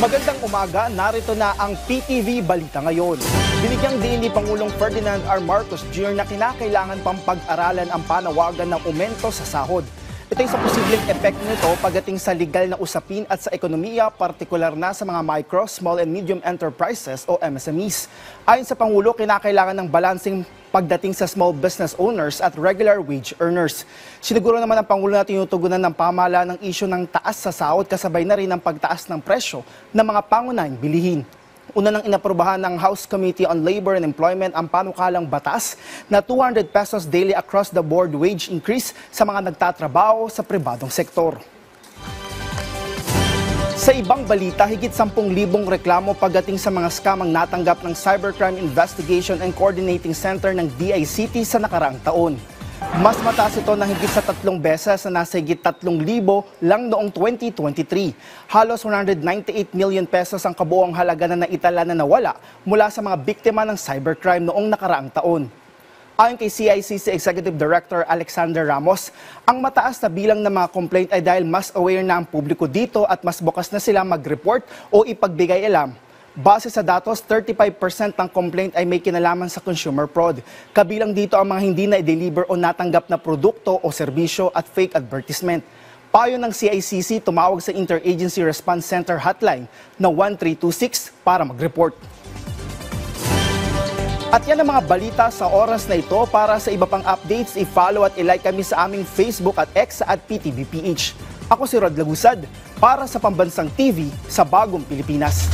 Magandang umaga, narito na ang PTV Balita ngayon. Binigyang diin ni Pangulong Ferdinand R. Marcos Jr. na kinakailangan pang pag-aralan ang panawagan ng aumento sa sahod. Ito ay sa posibleng epekto nito pagdating sa legal na usapin at sa ekonomiya, partikular na sa mga micro, small and medium enterprises o MSMEs. Ayon sa Pangulo, kinakailangan ng balancing pagdating sa small business owners at regular wage earners. Siniguro naman ng Pangulo na tinutugunan ng pamahalaan ng isyu ng taas sa sahod kasabay na rin ng pagtaas ng presyo ng mga pangunahing bilihin. Una nang inaprubahan ng House Committee on Labor and Employment ang panukalang batas na 200 pesos daily across the board wage increase sa mga nagtatrabaho sa pribadong sektor. Sa ibang balita, higit 10,000 reklamo pagdating sa mga scam ang natanggap ng Cybercrime Investigation and Coordinating Center ng DICT sa nakaraang taon. Mas mataas ito na higit sa 3 beses na nasa higit 3,000 lang noong 2023. Halos 198 million pesos ang kabuuang halaga na naitala na nawala mula sa mga biktima ng cybercrime noong nakaraang taon. Ayon kay CICC Executive Director Alexander Ramos, ang mataas na bilang ng mga complaint ay dahil mas aware na ang publiko dito at mas bukas na sila mag-report o ipagbigay alam. Base sa datos, 35% ng complaint ay may kinalaman sa consumer fraud. Kabilang dito ang mga hindi na i-deliver o natanggap na produkto o serbisyo at fake advertisement. Payo ng CICC, tumawag sa Interagency Response Center hotline na 1326 para mag-report. At yan ang mga balita sa oras na ito. Para sa iba pang updates, i-follow at i-like kami sa aming Facebook at X at PTVPH. Ako si Rod Lagusad para sa Pambansang TV sa Bagong Pilipinas.